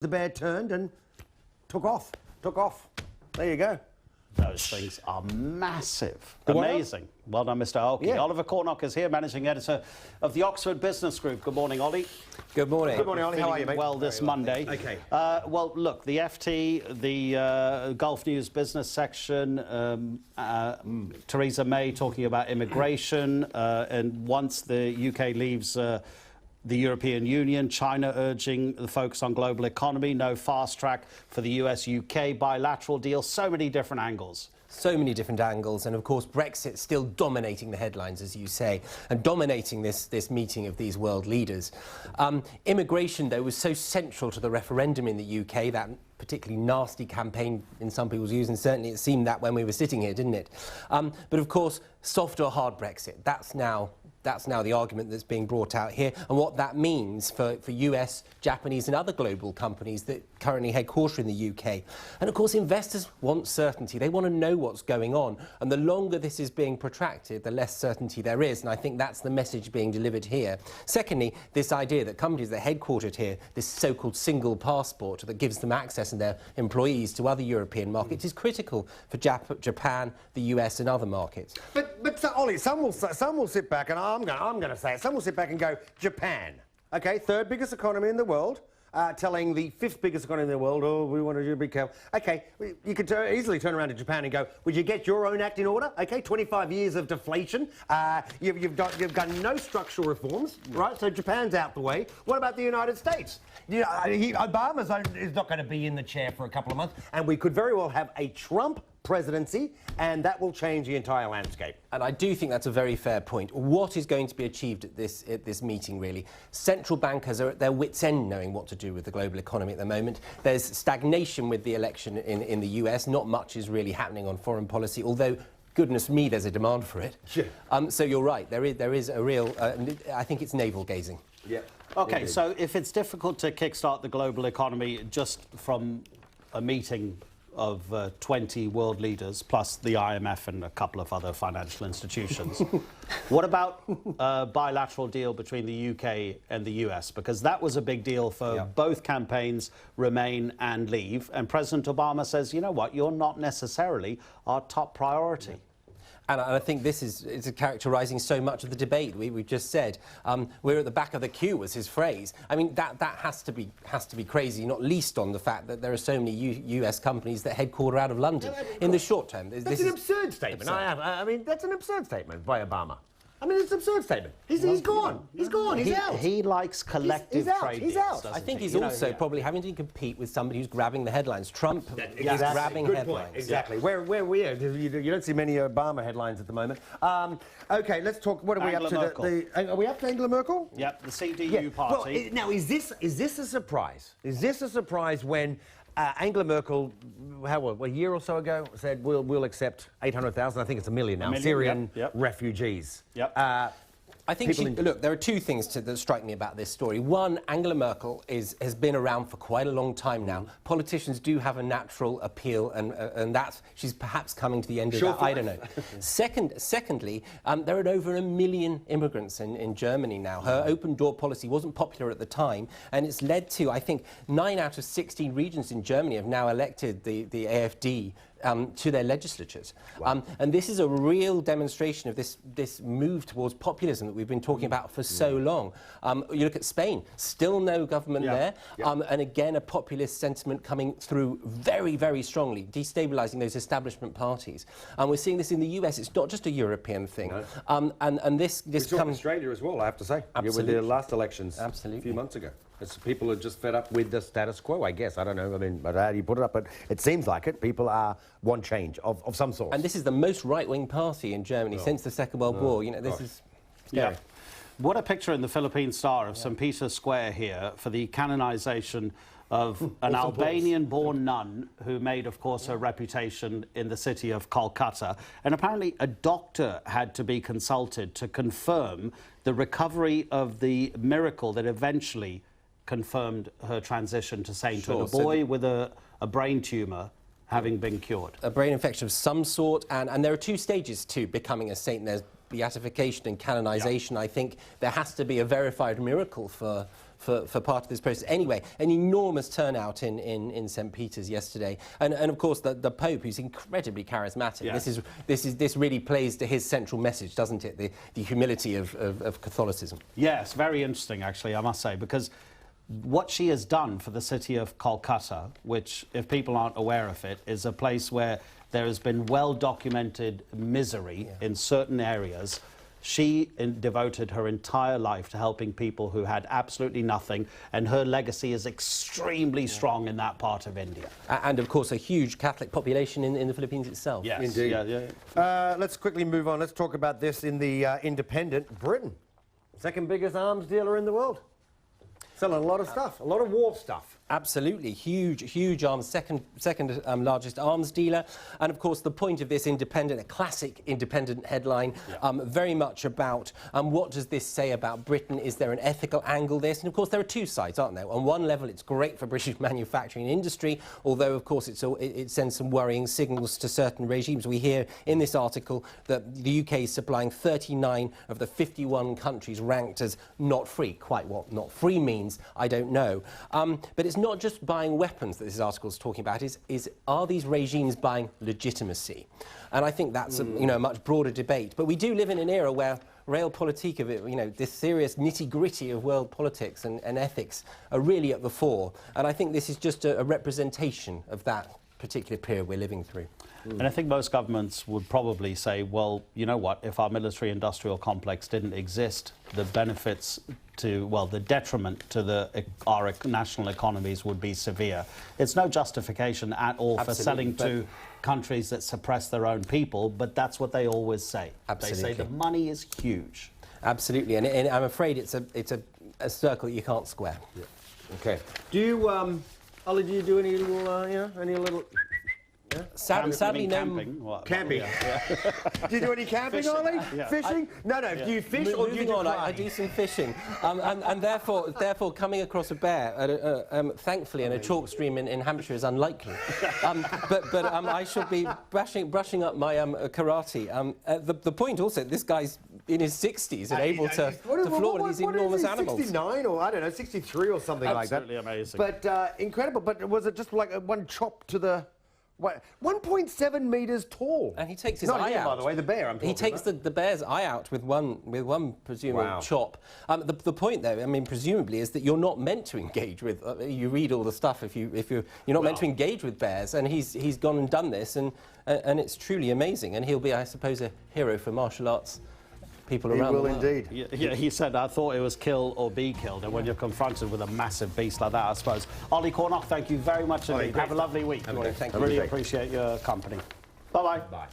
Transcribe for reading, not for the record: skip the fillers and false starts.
The bear turned and took off. There you go. Those things are massive. Amazing. Well done, Mr. Aoki. Yeah. Oliver Cornock is here, Managing Editor of the Oxford Business Group. Good morning, Ollie. Good morning. Good morning, Ollie. How are you, mate? Well, this Monday. Okay. Well, look, the FT, the Gulf News business section, Theresa May talking about immigration, and once the UK leaves the European Union, China urging the focus on global economy, no fast track for the US-UK bilateral deal, so many different angles. So many different angles, and of course Brexit still dominating the headlines, as you say, and dominating this meeting of these world leaders. Immigration, though, was so central to the referendum in the UK, that particularly nasty campaign in some people's views, and certainly it seemed that when we were sitting here, didn't it? But of course, soft or hard Brexit, that's now the argument that's being brought out here, and what that means for US, Japanese and other global companies that currently headquarter in the UK. And of course investors want certainty. They want to know what's going on, and the longer this is being protracted, the less certainty there is, and I think that's the message being delivered here. Secondly, this idea that companies that are headquartered here, this so-called single passport that gives them access and their employees to other European markets is critical for Japan, the US and other markets. But so, Ollie, some will sit back, and I'm going to say it. Some will sit back and go, Japan, okay, third biggest economy in the world, telling the fifth biggest economy in the world, oh, we want to be careful. Okay, you could easily turn around to Japan and go, would you get your own act in order? Okay, 25 years of deflation. You've done no structural reforms, right? So Japan's out the way. What about the United States? Obama is not going to be in the chair for a couple of months, and we could very well have a Trump presidency, and that will change the entire landscape. And I do think that's a very fair point. What is going to be achieved at this meeting, really? Central bankers are at their wits' end knowing what to do with the global economy at the moment. There's stagnation with the election in the US. Not much is really happening on foreign policy, although goodness me, there's a demand for it. Sure. So you're right, there is a real, I think it's navel-gazing. Yeah. OK, Indeed. so if it's difficult to kickstart the global economy just from a meeting of 20 world leaders, plus the IMF and a couple of other financial institutions. What about a bilateral deal between the UK and the US? Because that was a big deal for both campaigns, Remain and Leave. And President Obama says, you know what, you're not necessarily our top priority. And I think this is characterising so much of the debate. We've just said we're at the back of the queue was his phrase. I mean that has to be crazy, not least on the fact that there are so many US companies that headquarter out of London in the short term. That's an absurd statement. I mean, that's an absurd statement by Obama. I mean, it's an absurd statement. He's gone. He's gone. He's out. He likes collective trade deals. He's out. I think he's also probably having to compete with somebody who's grabbing the headlines. Trump is grabbing Good headlines. point. Exactly. Where we are, you don't see many Obama headlines at the moment. OK, let's talk. What are we up to? Are we up to Angela Merkel? Yep, the CDU party. Well, now, is this a surprise? Is this a surprise when Angela Merkel, a year or so ago, said we'll accept 800,000, I think it's 1 million now, Syrian refugees? Yep. I think look, there are two things that strike me about this story. One, Angela Merkel has been around for quite a long time now. Politicians do have a natural appeal, and that she's perhaps coming to the end of that. I don't know. Secondly, there are over 1 million immigrants in Germany now. Her open door policy wasn't popular at the time, and it's led to, I think, 9 out of 16 regions in Germany have now elected the AfD to their legislatures. Wow. And this is a real demonstration of this move towards populism that we've been talking about for so long. You look at Spain, still no government there, and again a populist sentiment coming through very, very strongly, destabilising those establishment parties. And we're seeing this in the US. It's not just a European thing. No. And this we saw comes Australia as well, I have to say. Absolutely. With the last elections a few months ago. People are just fed up with the status quo, I guess. I don't know, I mean, but how do you put it up? But it seems like it. People want change of some sort. And this is the most right-wing party in Germany since the Second World War. You know, this is scary. Yeah. What a picture in the Philippine Star of St. Peter's Square here for the canonisation of an Albanian-born nun who made, of course, her reputation in the city of Kolkata. And apparently a doctor had to be consulted to confirm the recovery of the miracle that eventually confirmed her transition to sainthood. A boy with a brain tumour having been cured. A brain infection of some sort, and there are two stages to becoming a saint. There's beatification and canonization. I think there has to be a verified miracle for part of this process. Anyway, an enormous turnout in St. Peter's yesterday, and of course the Pope, who's incredibly charismatic. Yes. This really plays to his central message, doesn't it? The humility of Catholicism. Yes, very interesting, actually, I must say, because what she has done for the city of Kolkata, which, if people aren't aware of it, is a place where there has been well-documented misery in certain areas. She devoted her entire life to helping people who had absolutely nothing, and her legacy is extremely strong in that part of India. And, of course, a huge Catholic population in the Philippines itself. Yes. Indeed. Yeah. Let's quickly move on. Let's talk about this in the Independent. Britain, second biggest arms dealer in the world. Selling a lot of stuff, a lot of war stuff. Absolutely, huge arms, second largest arms dealer. And of course, the point of this Independent, a classic Independent headline, very much about what does this say about Britain? Is there an ethical angle this? And of course, there are two sides, aren't there? On one level, it's great for British manufacturing industry, although of course it sends some worrying signals to certain regimes. We hear in this article that the UK is supplying 39 of the 51 countries ranked as not free. Quite what not free means, I don't know. But it's not just buying weapons that this article is talking about, are these regimes buying legitimacy? And I think that's a much broader debate. But we do live in an era where realpolitik of it, this serious nitty-gritty of world politics and ethics are really at the fore. And I think this is just a representation of that particular period we're living through. And I think most governments would probably say, well, you know what, if our military-industrial complex didn't exist, the benefits to, well, the detriment to our national economies would be severe. It's no justification at all for selling to countries that suppress their own people, but that's what they always say. Absolutely. They say the money is huge. Absolutely, and I'm afraid it's a circle you can't square. Yeah. Okay. Do you, Ollie, do you do any little, Yeah? Sadly, no. Camping? What? Camping. Do you do any camping, Ollie? Fishing? No. Do you fish or do you do I do some fishing, and therefore coming across a bear, thankfully in a chalk stream in Hampshire is unlikely. But I shall be brushing up my karate. The point also, this guy's in his 60s and able to floor these enormous animals. 69 or I don't know, 63 or something like that. Absolutely amazing. But incredible. But was it just like one chop to the? 1.7 metres tall. And he takes his eye eye out. By the way, the bear. He takes the bear's eye out with one presumed chop. The point, though, I mean, presumably, is that you're not meant to engage with. You read all the stuff if you're not meant to engage with bears, and he's gone and done this, and it's truly amazing. And he'll be, I suppose, a hero for martial arts people around the world. He will indeed. Yeah, he said, I thought it was kill or be killed. And when you're confronted with a massive beast like that, I suppose. Ollie Cornock, thank you very much indeed. Have a lovely week. Thank you. I really appreciate your company. Bye-bye. Bye.